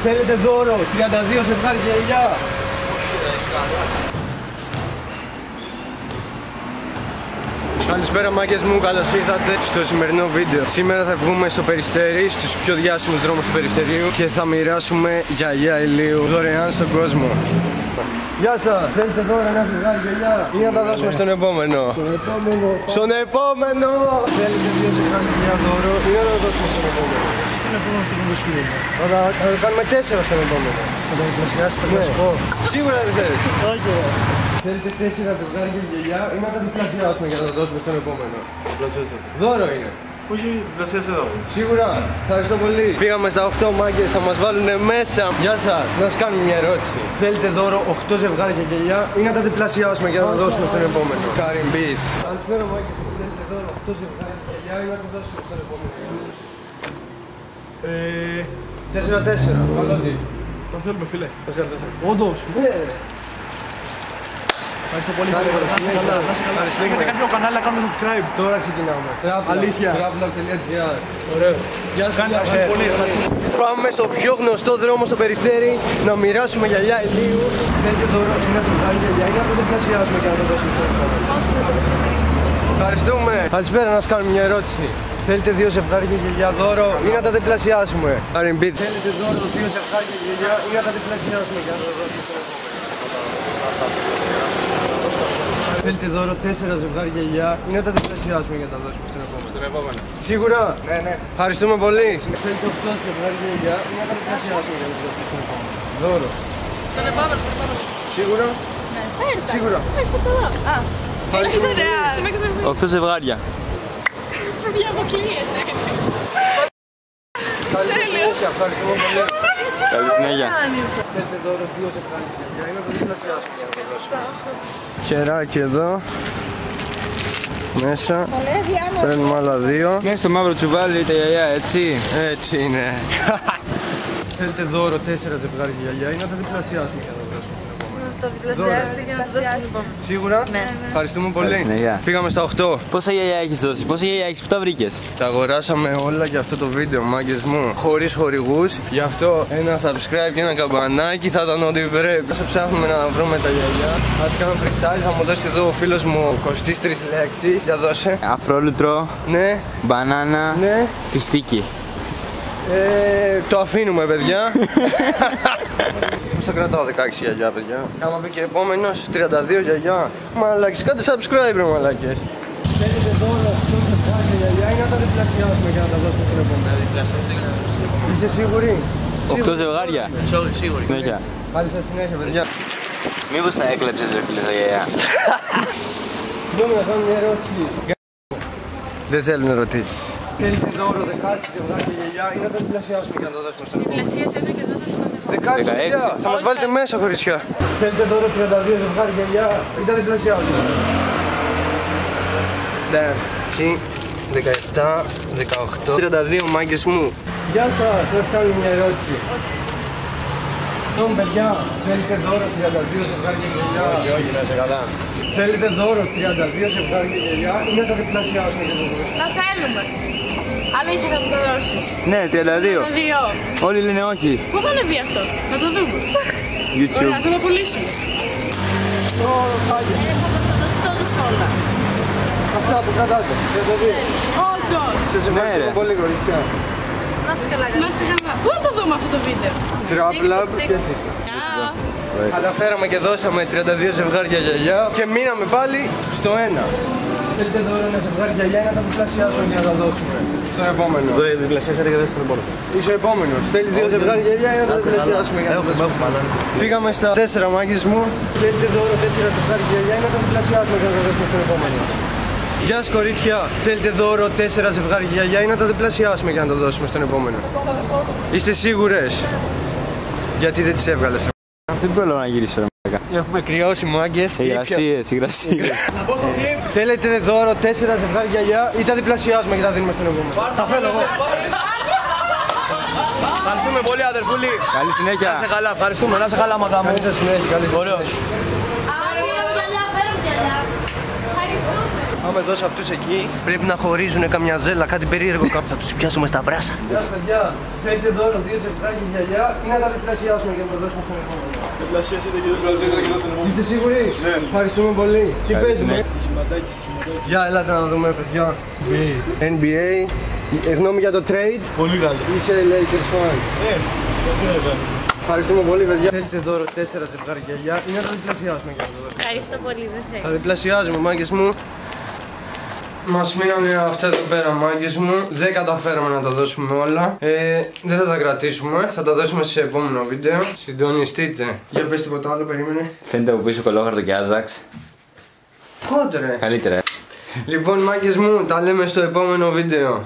Θέλετε δώρο, 32 ζευγάρια γυαλιά. Καλησπέρα μάγκες μου, καλώς ήρθατε στο σημερινό βίντεο. Σήμερα θα βγούμε στο Περιστέρι, στους πιο διάσημους δρόμους του Περιστερίου και θα μοιράσουμε γυαλιά ηλίου δωρεάν στον κόσμο. Γεια σας, θέλετε δώρο ένα ζευγάρι γυαλιά ή να τα δώσουμε στον επόμενο? Στον επόμενο! Θέλετε 2 ζευγάρια γυαλιά δώρο ή να τα δώσουμε στον επόμενο? Στον επόμενο θα το σκύλο. Θα το κάνουμε 4 στον επόμενο. Θα το διπλασιάσετε το κλασικό. Σίγουρα δεν θέλεις. Όχι. Θέλετε 4 ζευγάρια γυαλιά ή να τα διπλασιάσουμε για να τα δώσουμε στον επόμενο? Διπλασιάστε. Δώρο είναι. Όχι, διπλασιάστε εδώ. Σίγουρα. Ευχαριστώ πολύ. Πήγαμε στα 8 μάγκες, θα μας βάλουν μέσα. Γεια σας. Να σας κάνουμε μια ερώτηση. Θέλετε δώρο 8 ζευγάρια γυαλιά ή να τα διπλασιάσουμε για να τα δώσουμε στον επόμενο? Κάριν Μπις. Καλησπέρα μάγκες. Θέλετε δώρο 8 ζευγάρια γυαλιά ή να τα δώσουμε στον επόμενο? 4-4. Καλό τι. Το θέλουμε φίλε. 4-4. Όντως. Ευχαριστώ πολύ. Έχετε κάποιο κανάλι να κάνουμε subscribe? Τώρα ξεκινάμε. Αλήθεια. Travelab.gr. Ωραίο. Γεια σας. Ευχαριστώ πολύ. Πάμε στο πιο γνωστό δρόμο στο Περιστέρι να μοιράσουμε γυαλιά ηλίου. Θέλετε δώρο ένα ζευγάρι γυαλιά ή να το διπλασιάσουμε και να το δώσουμε στον επόμενο? Ευχαριστούμε. Καλησπέρα, να σας κάνουμε μια ερώτηση. Θέλετε 2 ζευγάρια γυαλιά δώρο ή να τα διπλασιάσουμε? Κάριν Μπιτ. Θέλετε δώρο 2 ζευγάρια γυαλιά ή να τα διπλασιάσουμε και να το δώσουμε στον επόμενο? Θέλετε δώρο 4 ζευγάρια γυαλιά ή να τα διπλασιάσουμε για να τα δώσουμε στον επόμενο? Στον επόμενο. Σίγουρα? Ναι. Ευχαριστούμε πολύ. Θέλετε 8 ζευγάρια γυαλιά ή να τα διπλασιάσουμε για να τα δώσουμε στον επόμενο? Δώρο. Στον επόμενο. Σίγουρα? Ναι. Σίγουρα. Ευχαριστούμε πολύ. 8 ζευγάρια. Παιδιά, αποκλείεται. Καλή συνέχεια. Ευχαριστούμε πολύ. Καλή συνέχεια. Θέλετε δώρο 2 ζευγάρια γυαλιά ή να τα διπλασιάσουμε για να τα δώσουμε? Χεράκι εδώ. Μέσα. Παίρνουμε άλλα 2. Είναι στο μαύρο τσουβάλι τα γυαλιά, έτσι. Έτσι είναι. Θέλετε δώρο 4 ζευγάρια γυαλιά ή να τα διπλασιάσουμε για να τα δώσουμε στον επόμενο? Να το διπλασιάσετε και να το δώσετε στον επόμενο. Σίγουρα? Ναι. Ευχαριστούμε Καλή πολύ. συνέχεια. Πήγαμε στα 8. Πόσα γυαλιά έχεις δώσει, πόσα γυαλιά έχεις, πού τα βρήκες? Τα αγοράσαμε όλα για αυτό το βίντεο, μάγκες μου. Χωρίς χορηγούς. Γι' αυτό ένα subscribe και ένα καμπανάκι θα ήταν ό,τι πρέπει. Όσο ψάχνουμε να βρούμε τα γυαλιά, ας κάνουμε freestyle. Θα μου δώσει εδώ ο φίλος μου Κωστής 3 λέξεις. Για δώσε. Αφρόλουτρο, Ναι, μπανάνα, ναι. φιστίκι. Το αφήνουμε, παιδιά. Πώς θα κρατάω 16 γυαλιά, παιδιά? Άμα μπει και επόμενος, 32 γυαλιά. Μαλάκες, κάντε subscribe, ρε μαλάκες. Θέλετε δώρο 8 ζευγάρια γυαλιά ή να τα διπλασιάσουμε για να τα δώσουμε στην επόμενη? Να διπλασιάσετε για να τα δώσουμε στην επόμενη. Είστε σίγουροι? 8 ζευγάρια. Σίγουροι. Συνέχεια. Καλή σας συνέχεια, παιδιά. Μήπως τα έκλεψες ρε φίλε τα γυαλιά? Συγγνώμη, να κάνω μια ερώτηση. Δεν θέλουν ερωτήσεις. Θέλετε δώρο 16 ζευγάρια γυαλιά ή να τα διπλασιάσουμε για να τα δώσουμε στον επόμενο? Διπλασίασετε και δώσετε στον επόμενο. 16 γυαλιά, θα μας βάλετε μέσα, κοριτσιά. Θέλετε δώρο 32 ζευγάρια γυαλιά ή τα διπλασιάσουμε? Ναι, 17, 18, 32 μάγκες μου. Γεια σας, θα σας κάνω μια ερώτηση. Λοιπόν, παιδιά, θέλετε δώρο 32 ζευγάρια γυαλιά? Όχι, να είσαι καλά. Θέλετε δώρο 32 ζευγάρια γυαλιά ή να τα διπλασιάσουμε για να τα δώσουμε? Τα θέλουμε. Αλήθεια θα μου το δώσεις? Ναι, 32. Όλοι λένε όχι. Πού θα ανεβεί αυτό? Να το δούμε. YouTube. Ωραία, θα το πουλήσουμε. Θα μας τα δώσει τότε όλα. Αυτά που κρατάτε, δεν το δείτε. Όντως. Σας ευχαριστώ πολύ, κοριτσιά. Να είστε καλά. Να είστε καλά. Πού να το δούμε αυτό το βίντεο? Travelab και έτσι. Καταφέραμε και δώσαμε 32 ζευγάρια γυαλιά και μείναμε πάλι στο 1. Θέλετε δώρο ένα ζευγάρι γυαλιά ή να τα διπλασιάσουμε για να τα δώσουμε στον επόμενο? Δεν διπλασιάσατε και δεν στον επόμενο. Είσαι ο επόμενος. Θέλεις 2 ζευγάρια γυαλιά ή να τα διπλασιάσουμε για να τα δώσουμε? Πήγαμε στα 4 μάγκες μου. Θέλετε δώρο 4 ζευγάρια γυαλιά ή να τα διπλασιάσουμε για να τα δώσουμε στον επόμενο? Γεια σας, κορίτσια. Θέλετε δώρο 4 ζευγάρια γυαλιά ή να τα διπλασιάσουμε για να τα δώσουμε στον επόμενο? Είστε σίγουρες? Γιατί δεν τις έβγαλες? Δεν πρόλαβα να γυρίσω ρε μαλάκα. Έχουμε κρυώσει μάγκες. Υγρασίες. Θέλετε δώρο 4 ζευγάρια γυαλιά ή τα διπλασιάζουμε και τα δίνουμε στον επόμενο? Τα φέρω εγώ. Ευχαριστούμε πολύ αδερφούλη. Καλή συνέχεια. Να είσαι καλά, ευχαριστούμε. Να είσαι καλά μαγά μου. Καλή σας συνέχεια, καλή σας συνέχεια. Φέρω γυαλιά. Ευχαριστούμε. Άμα δώσω αυτούς εκεί, πρέπει να χωρίζουν καμιά ζέλα, κάτι περίεργο. Θα τους πιάσουμε στα μπράσα. Γεια σας, παιδιά. Θέλετε δώρο 2 σεφράκια γιαγιά ή να τα διπλασιάσουμε για να τα δώσουμε στον επόμενο? Διπλασιάσετε και δώσετε στον επόμενο. Είστε σίγουροι? Ναι. Ευχαριστούμε πολύ. Τι παίζουμε? Στοιχηματάκι. Για ελάτε να δούμε, παιδιά. NBA. Γνώμη για το trade. Πολύ καλό. Είσαι Lakers fan. Τι να κάνω. Ευχαριστούμε πολύ, παιδιά. Θέλετε δώρο 4 ζευγάρια γιαγιά ή να τα διπλασιάσουμε για να το δώσουμε? Ευχαριστώ πολύ, δεν θέλω. Τα διπλασιάζουμε, μάγκες μου. Μας μείνανε αυτά εδώ πέρα, μάγκες μου. Δεν καταφέραμε να τα δώσουμε όλα. Δεν θα τα κρατήσουμε. Θα τα δώσουμε σε επόμενο βίντεο. Συντονιστείτε. Για πες τίποτα άλλο, περίμενε. Φαίνεται από πίσω κολόχαρτο και Άζαξ. Κόντρε. Καλύτερα. Λοιπόν, μάγκες μου, τα λέμε στο επόμενο βίντεο.